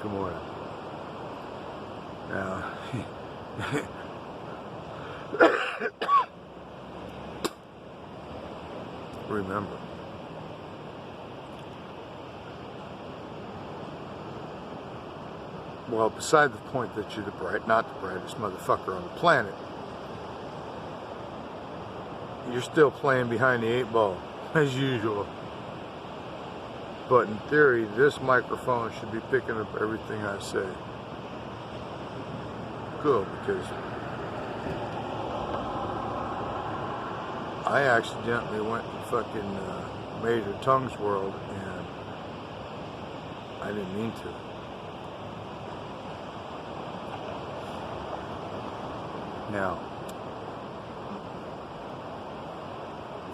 Good morning. Now, remember, well, beside the point that you're not the brightest motherfucker on the planet, you're still playing behind the 8 ball, as usual. But in theory, this microphone should be picking up everything I say. Good, because I accidentally went to fucking Major Tongue's world, and I didn't mean to. Now,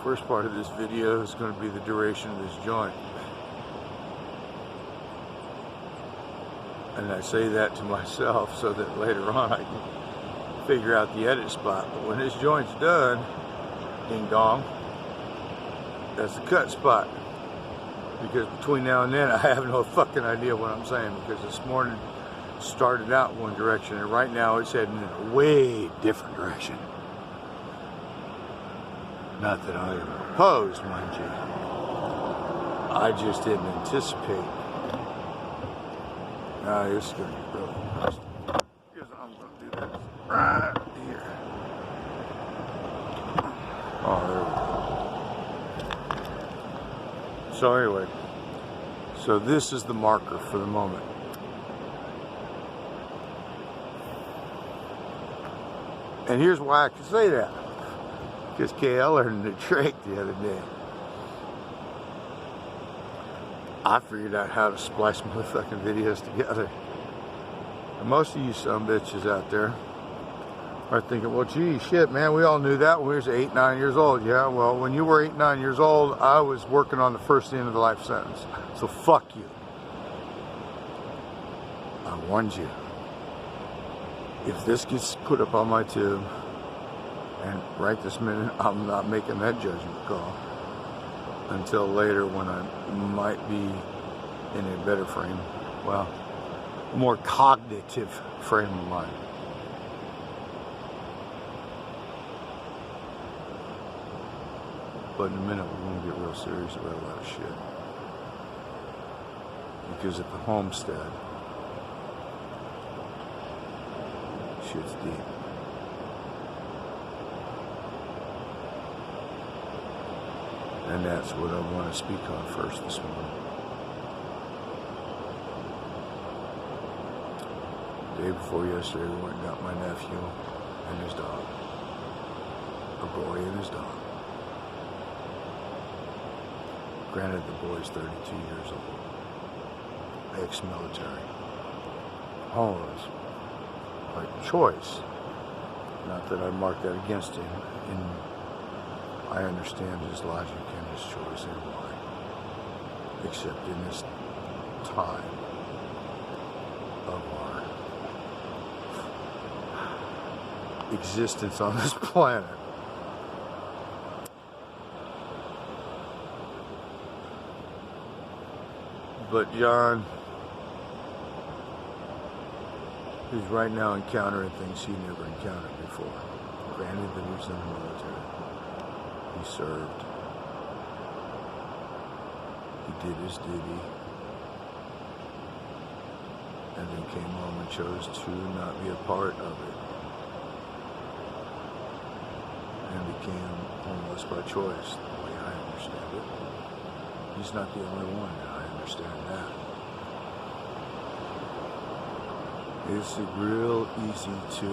first part of this video is going to be the duration of this joint. And I say that to myself so that later on I can figure out the edit spot. But when this joint's done, ding dong, that's the cut spot. Because between now and then I have no fucking idea what I'm saying, because this morning started out one direction and right now it's heading in a way different direction. Not that I am opposed, mind you. I just didn't anticipate. This is going to be really nice. Here's what I'm going to do this right here. Oh, there we go. So anyway, so this is the marker for the moment. And here's why I can say that. Because KL learned the trick the other day. I figured out how to splice motherfucking videos together. And most of you some bitches out there are thinking, well, gee, shit, man, we all knew that when we was 8, 9 years old. Yeah, well, when you were 8, 9 years old, I was working on the first end of the life sentence. So fuck you. I warned you. If this gets put up on my tube, and right this minute, I'm not making that judgment call until later when I might be in a better frame, well, more cognitive frame of mind. But in a minute, we're going to get real serious about a lot of shit. Because at the homestead, shit's deep. And that's what I want to speak on first this morning. The day before yesterday, we went and got my nephew and his dog. A boy and his dog. Granted, the boy's 32 years old. Ex-military. Homeless. By choice. Not that I mark that against him. I understand his logic and his choice and why. Except in this time of our existence on this planet. But John is right now encountering things he never encountered before. Granted that he was in the military. He served. He did his duty. And then came home and chose to not be a part of it. And became homeless by choice, the way I understand it. He's not the only one, and I understand that. It's real easy to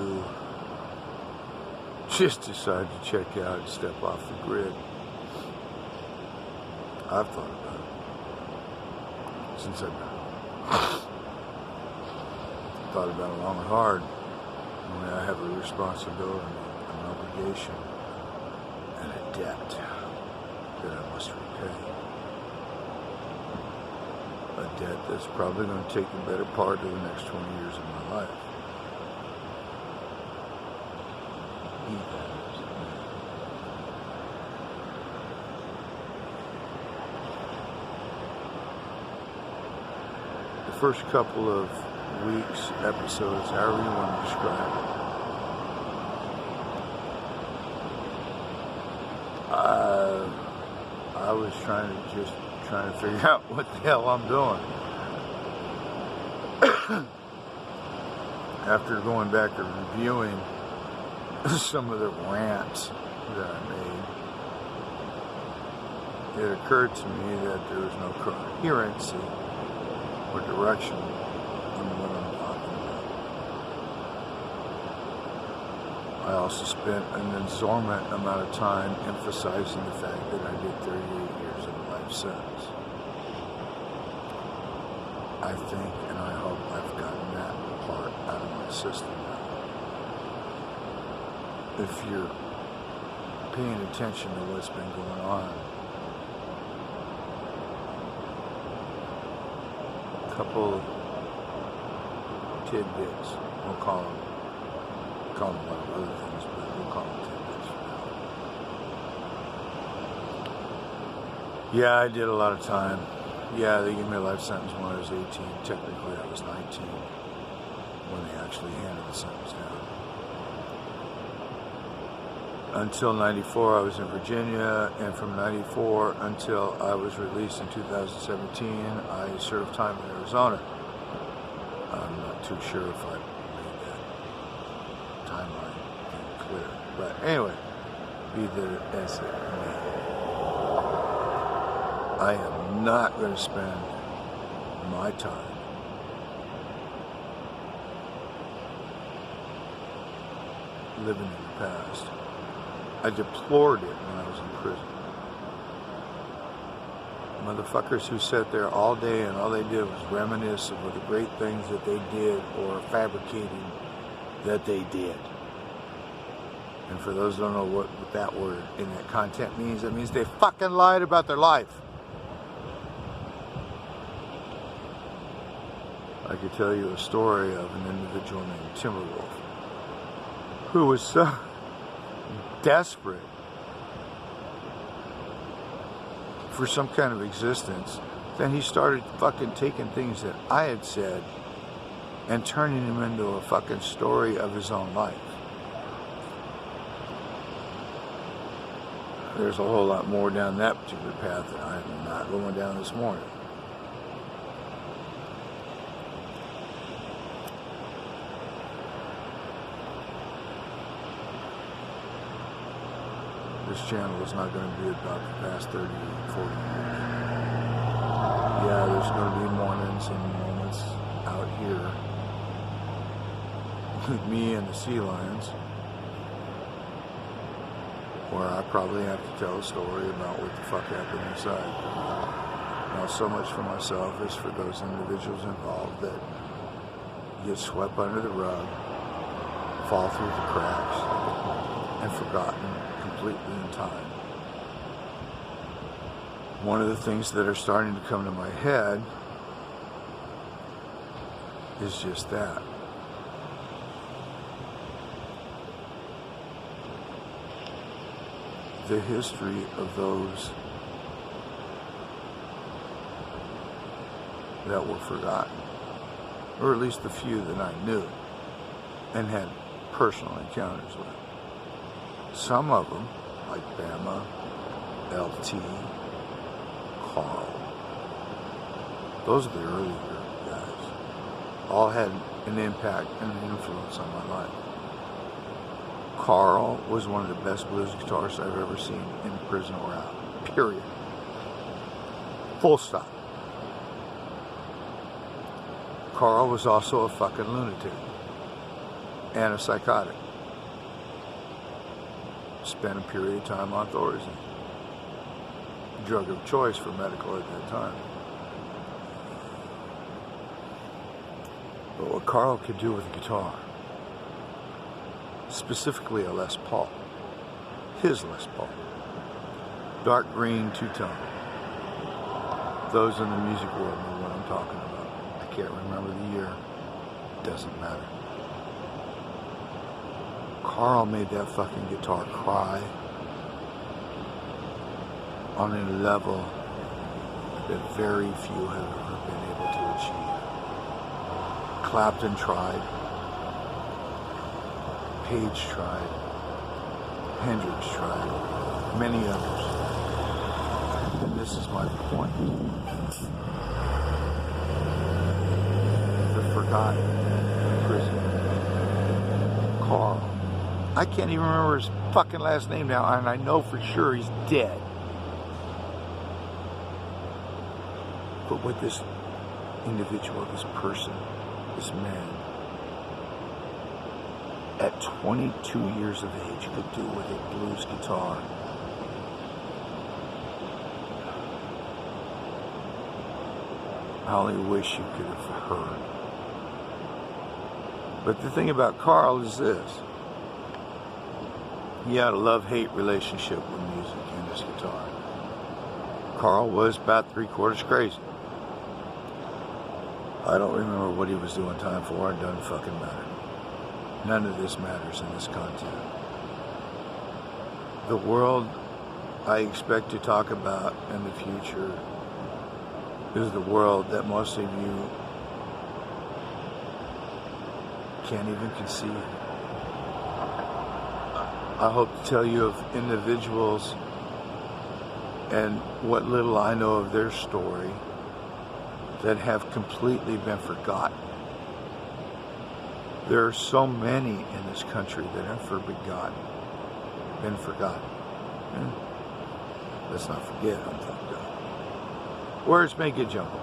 just decide to check out and step off the grid. I've thought about it since I've thought about it long and hard. I mean, I have a responsibility, an obligation, and a debt that I must repay. A debt that's probably going to take the better part of the next 20 years of my life. The first couple of weeks, episodes, however you want to describe it, I was trying to figure out what the hell I'm doing. After going back and reviewing some of the rants that I made, it occurred to me that there was no coherency or direction in what I'm talking about. I also spent an exorbitant amount of time emphasizing the fact that I did 38 years of a life sentence. I think and I hope I've gotten that part out of my system now. If you're paying attention to what's been going on, a couple tidbits, we'll call them a lot of other things, but we'll call them tidbits for now. Yeah, I did a lot of time. Yeah, they gave me a life sentence when I was 18. Technically, I was 19 when they actually handed the sentence down. Until 94, I was in Virginia, and from 94 until I was released in 2017, I served time in Arizona. I'm not too sure if I made that timeline clear. But anyway, be that as it may, I am not going to spend my time living in the past. I deplored it when I was in prison. Motherfuckers who sat there all day and all they did was reminisce of the great things that they did or fabricating that they did. And for those who don't know what that word in that content means, it means they fucking lied about their life. I could tell you a story of an individual named Timberwolf who was so desperate for some kind of existence, then he started fucking taking things that I had said and turning them into a fucking story of his own life. There's a whole lot more down that particular path that I'm not going down this morning. This channel is not going to be about the past 30, 40 years. Yeah, there's going to be mornings and moments out here with me and the sea lions where I probably have to tell a story about what the fuck happened inside. Not so much for myself as for those individuals involved that get swept under the rug, fall through the cracks, and forgotten completely in time. One of the things that are starting to come to my head is just that. The history of those that were forgotten, or at least the few that I knew and had personal encounters with. Some of them, like Bama, LT, Carl, those are the earlier guys, all had an impact and an influence on my life. Carl was one of the best blues guitarists I've ever seen in prison or out. Period. Full stop. Carl was also a fucking lunatic and a psychotic. Spent a period of time on Thorazine, drug of choice for medical at that time. But what Carl could do with a guitar, specifically a Les Paul, his Les Paul, dark green two-tone. Those in the music world know what I'm talking about. I can't remember the year. Doesn't matter. Carl made that fucking guitar cry on a level that very few have ever been able to achieve. Clapton tried. Page tried. Hendrix tried. Many others. And this is my point. The forgotten in prison. Carl. I can't even remember his fucking last name now, and I know for sure he's dead. But what this individual, this person, this man, at 22 years of age could do with a blues guitar. I only wish you could have heard. But the thing about Carl is this. He had a love-hate relationship with music and his guitar. Carl was about 3/4 crazy. I don't remember what he was doing time for. It doesn't fucking matter. None of this matters in this content. The world I expect to talk about in the future is the world that most of you can't even conceive. I hope to tell you of individuals and what little I know of their story that have completely been forgotten. There are so many in this country that have been forgotten. Let's not forget, I'm fucked up. Words make it jumble.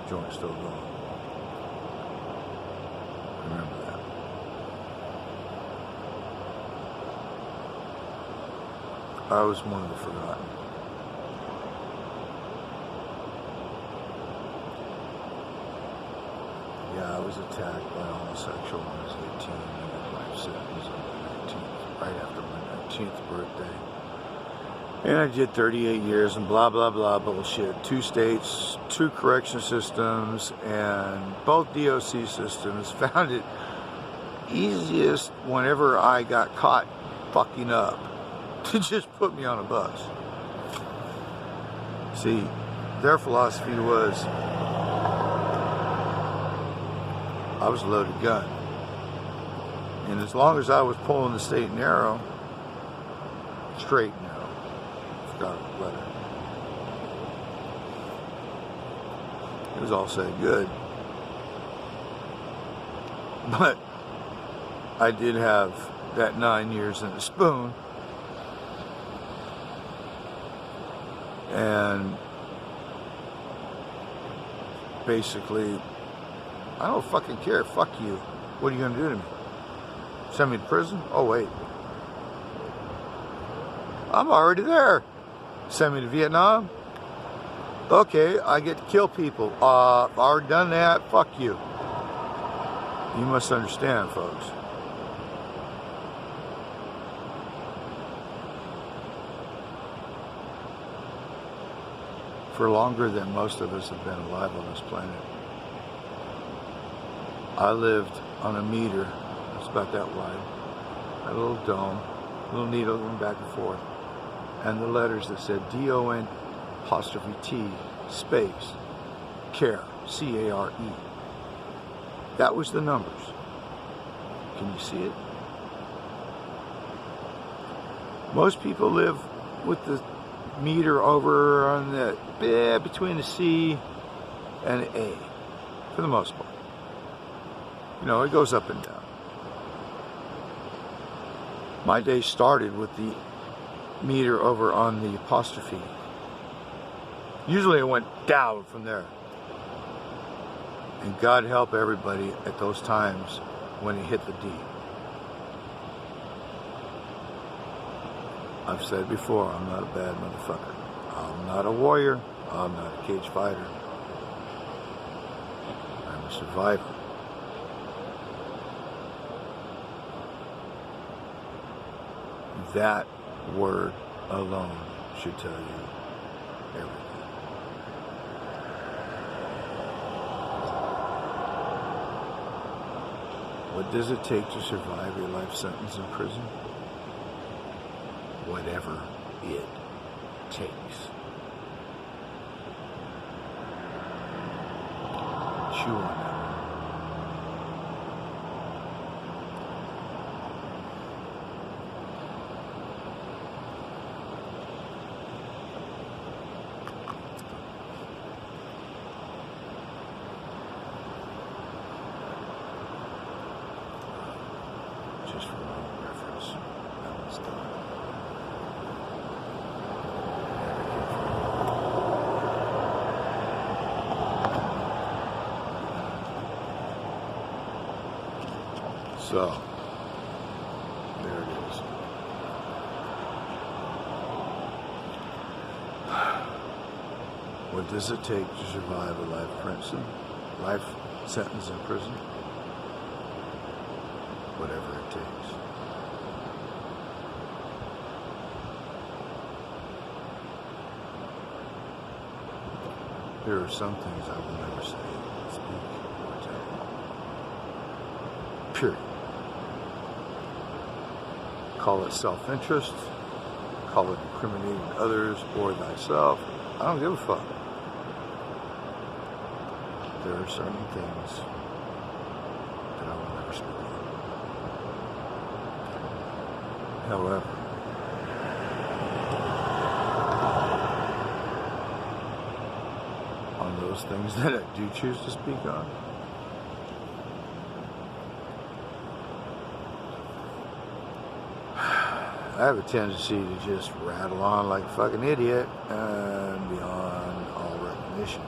Joint's still going. Remember that. I was one of the forgotten. Yeah, I was attacked by a homosexual when I was 18 and got life sentence on my 19th, right after my 19th birthday. And I did 38 years and blah, blah, blah bullshit. 2 states, 2 correction systems, and both DOC systems found it easiest whenever I got caught fucking up to just put me on a bus. See, their philosophy was, I was a loaded gun. And as long as I was pulling the straight and narrow, forgot the letter. It was all said good. But I did have that 9 years in the spoon. And basically, I don't fucking care. Fuck you. What are you going to do to me? Send me to prison? Oh, wait. I'm already there. Send me to Vietnam? Okay, I get to kill people. I've already done that. Fuck you. You must understand, folks. For longer than most of us have been alive on this planet, I lived on a meter. It's about that wide. A little dome, a little needle going back and forth. And the letters that said DON''T space care, C-A-R-E. That was the numbers. Can you see it? Most people live with the meter over on the between the C and the A, for the most part. You know, it goes up and down. My day started with the meter over on the apostrophe. Usually it went down from there. And God help everybody at those times when it hit the D. I've said before, I'm not a bad motherfucker. I'm not a warrior. I'm not a cage fighter. I'm a survivor. That word alone should tell you everything. What does it take to survive a life sentence in prison? Whatever it takes. chew on that. Just for my own reference, that was done. So, there it is. What does it take to survive a life sentence in prison? Whatever it takes. There are some things I will never say, speak, or tell. Period. Call it self-interest, call it incriminating others or thyself. I don't give a fuck. There are certain things that I will never speak of. However, on those things that I do choose to speak on, I have a tendency to just rattle on like a fucking idiot and beyond all recognition.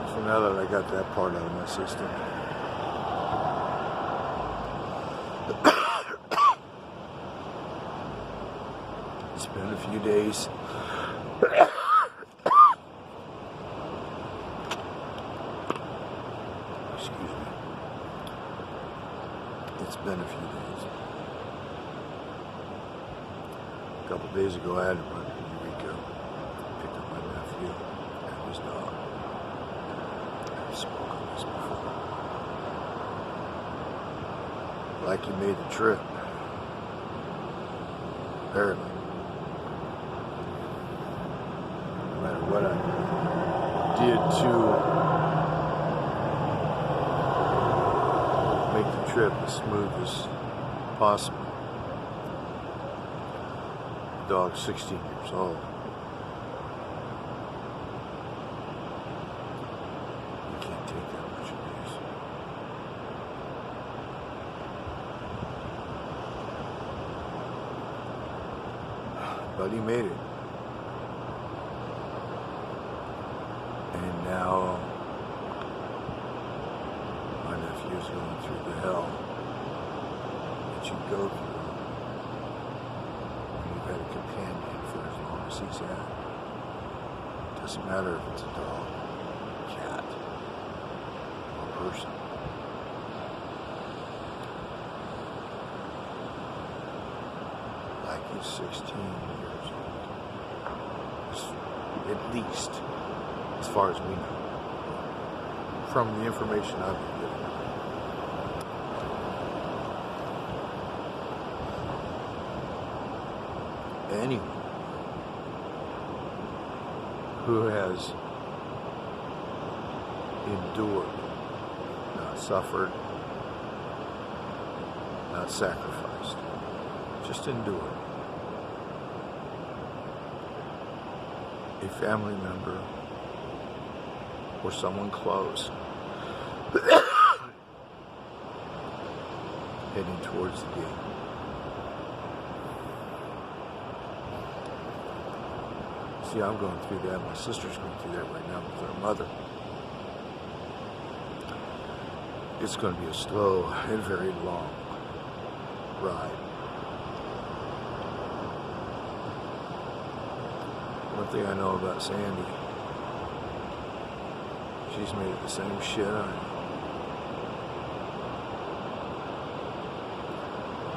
So now that I got that part out of my system, it's been a few days. Excuse me. It's been a few days. A couple days ago, I had to run to Eureka, pick up my nephew and his dog. I've spoken on this before. Like he made the trip. Barely. No matter what I did to make the trip as smooth as possible. The dog's 16 years old. You can't take that much abuse. But he made it. And now my nephew is going through the hell that you go through when you've had a companion for as long as he's had. It doesn't matter if it's a dog, a cat, or a person. Like he's 16 years old. At least, as far as we know, from the information I've been given. Anyone who has endured, not suffered, not sacrificed, just endured, a family member or someone close heading towards the gate. See, I'm going through that. My sister's going through that right now with her mother. It's going to be a slow and very long ride. One thing I know about Sandy, she's made it the same shit I am.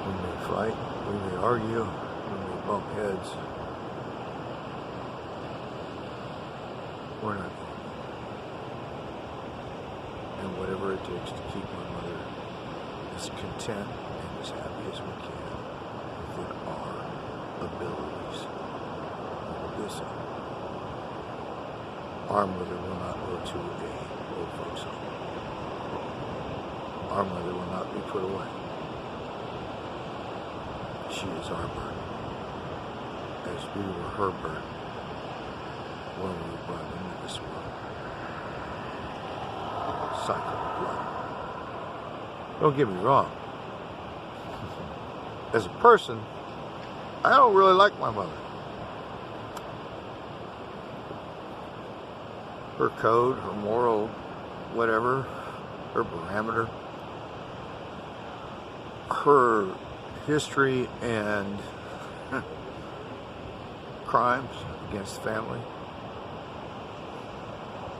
We may fight, we may argue, we may bump heads. We're not going. And whatever it takes to keep my mother as content and as happy as we can within our abilities. Listen, our mother will not go to a old folks home. Our mother will not be put away. She is our burden, as we were her burden when we were brought into this world. Cycle of blood. Don't get me wrong. As a person, I don't really like my mother. Her code, her moral, whatever, her parameter, her history and crimes against the family,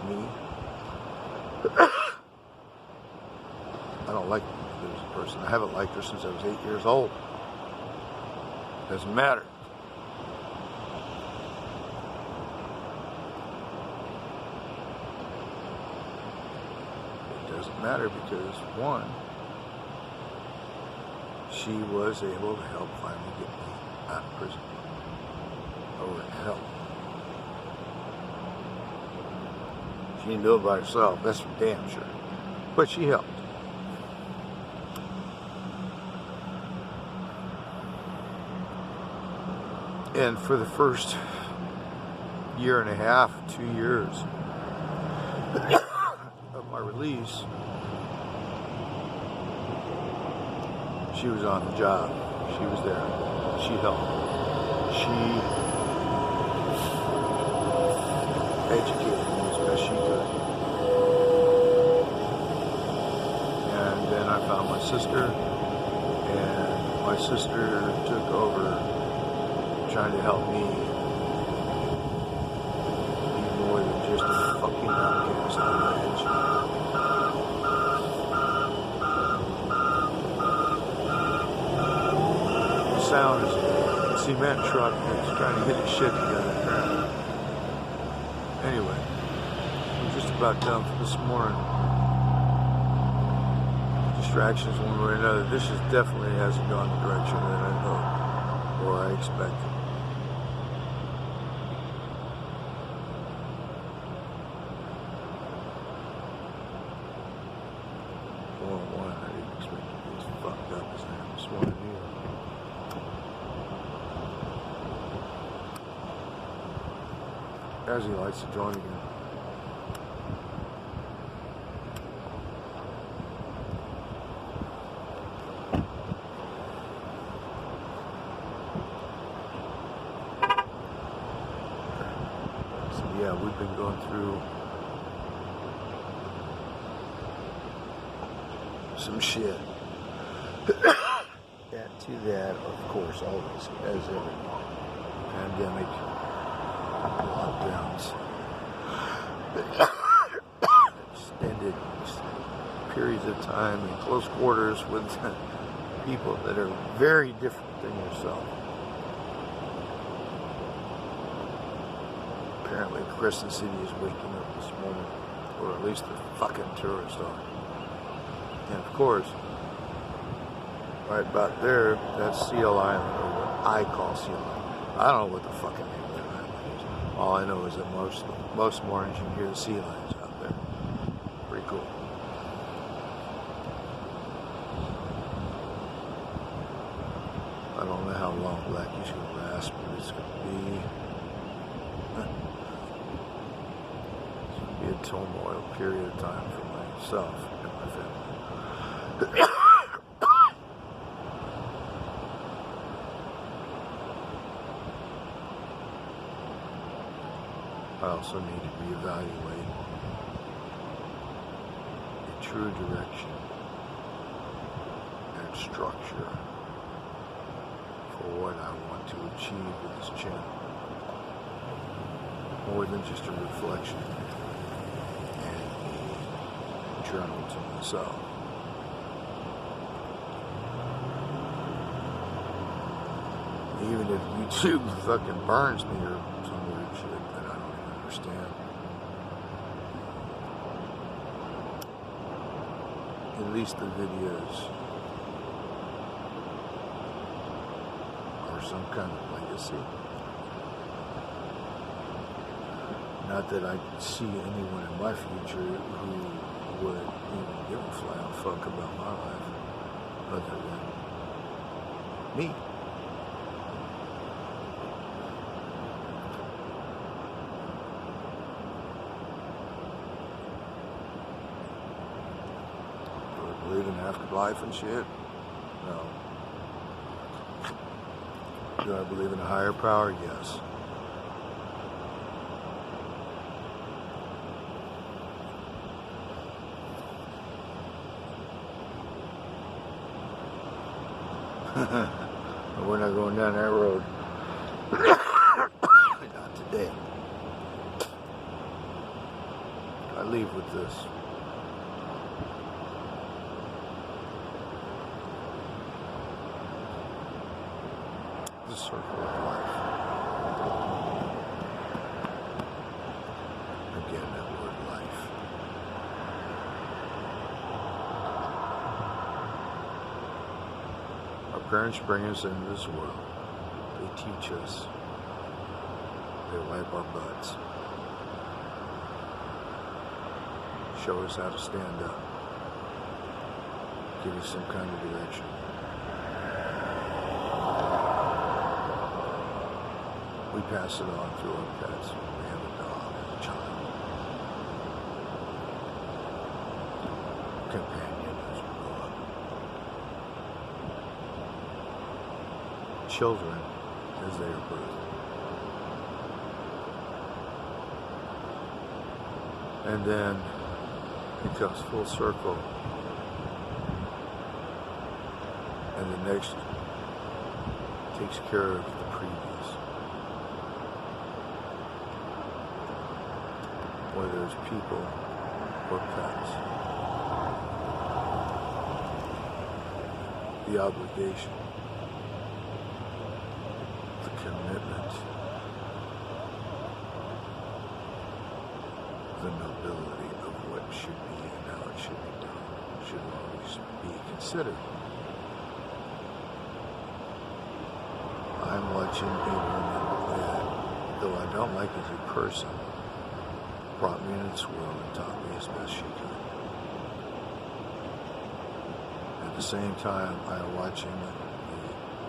me. I don't like her as a person. I haven't liked her since I was 8 years old. Doesn't matter. It doesn't matter because, one, she was able to help finally get me out of prison. Or help. She didn't do it by herself, that's for damn sure. But she helped. And for the first year and a half, 2 years of my release, she was on the job. She was there. She helped. She educated me as best she could. And then I found my sister, and my sister took over trying to help me be more than just a fucking outcast on the edge. The sound is a cement truck that's trying to hit its shit together, apparently. Anyway, I'm just about done for this morning. Distractions one way or another. This is definitely hasn't gone the direction that I hoped or I expected. I didn't expect to be as fucked up as I am this morning either. As he likes to join again. So yeah, we've been going through some shit. Add to that, of course, always, as every pandemic, lockdowns, extended periods of time in close quarters with people that are very different than yourself. Apparently, Crescent City is waking up this morning, or at least the fucking tourists are. And of course, right about there, that's Seal Island, or what I call Seal Island. I don't know what the fucking name of that island is. All I know is that most mornings you can hear the sea lions out there. Pretty cool. I don't know how long Blackie's going to last, but it's going to be a turmoil period of time for myself and my family. I also need to reevaluate a true direction and structure for what I want to achieve with this channel. More than just a reflection and a journal to myself. Even if YouTube fucking burns me or some weird shit that I don't even understand. At least the videos are some kind of legacy. legacy. Not that I see anyone in my future who would even give a flying fuck about my life other than me. Do I believe in afterlife and shit? No. Do I believe in a higher power? Yes. We're not going down that road. Not today. I leave with this. The circle of life. Again, that word life. Our parents bring us into this world. They teach us. They wipe our butts. Show us how to stand up. Give us some kind of direction. We pass it on through our pets. We have a dog as a child. Companion as we grow up. Children as they are birthed. And then it comes full circle. And the next takes care of the previous. Whether it's people or pets. The obligation, the commitment, the nobility of what should be and how it should be done should always be considered. I'm watching a woman that, though I don't like as a person, brought me into this world and taught me as best she could. At the same time, I am watching the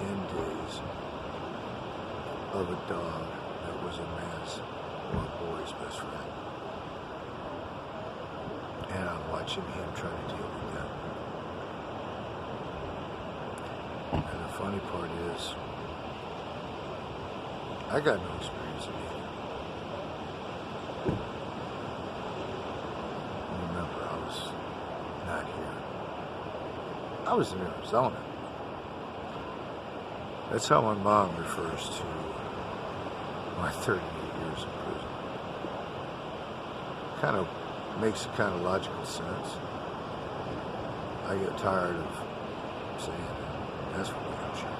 end days of a dog that was a man's or a boy's best friend. And I'm watching him try to deal with that. And the funny part is, I got no experience in either. Remember, I was not here. I was in Arizona. That's how my mom refers to my 38 years in prison. Kind of makes kind of logical sense. I get tired of saying it. That's what we don't share.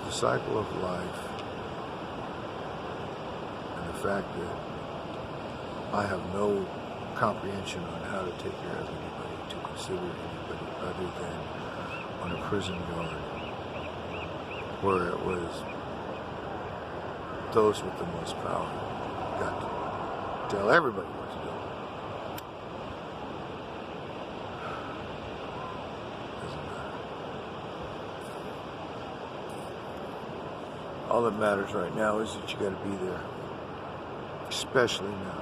The cycle of life and the fact that I have no comprehension on how to take care of anybody, to consider anybody other than on a prison yard where it was those with the most power got to tell everybody what to do. Doesn't matter. All that matters right now is that you got to be there, especially now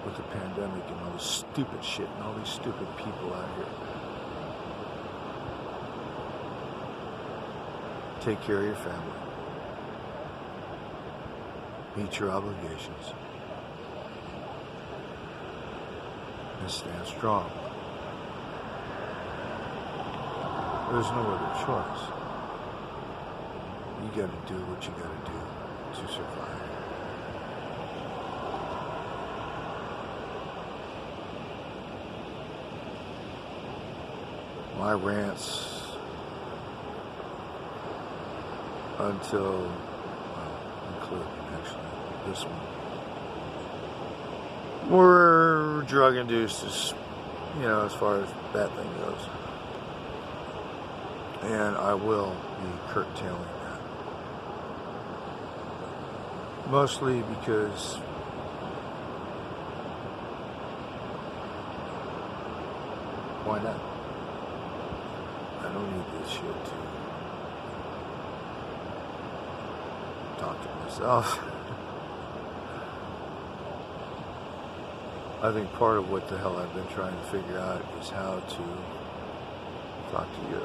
with the pandemic and all this stupid shit and all these stupid people out here. Take care of your family. Meet your obligations. And stand strong. There's no other choice. You gotta do what you gotta do to survive. My rants until, including actually this one, were drug induced, as far as that thing goes. And I will be curtailing that. Mostly because why not? I don't need this shit to talk to myself. I think part of what the hell I've been trying to figure out is how to talk to you.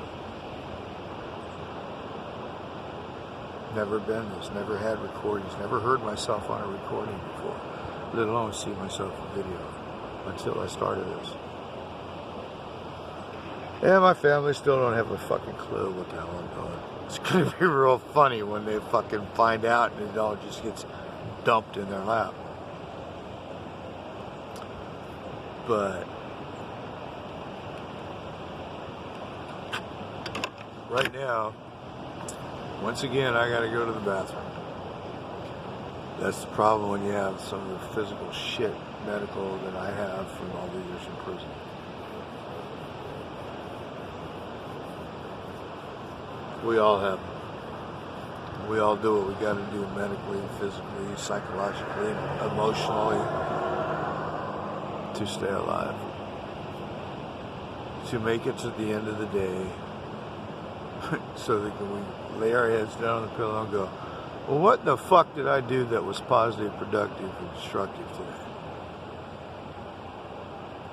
Never been this, never had recordings, never heard myself on a recording before, let alone see myself in video until I started this. And my family still don't have a fucking clue what the hell I'm doing. It's gonna be real funny when they fucking find out and it all just gets dumped in their lap. But right now, once again, I gotta go to the bathroom. That's the problem when you have some of the physical shit, medical, that I have from all the years in prison. We all have them. We all do what we gotta do medically, physically, psychologically, emotionally to stay alive. To make it to the end of the day so that we lay our heads down on the pillow and go, well, what the fuck did I do that was positive, productive, and constructive today?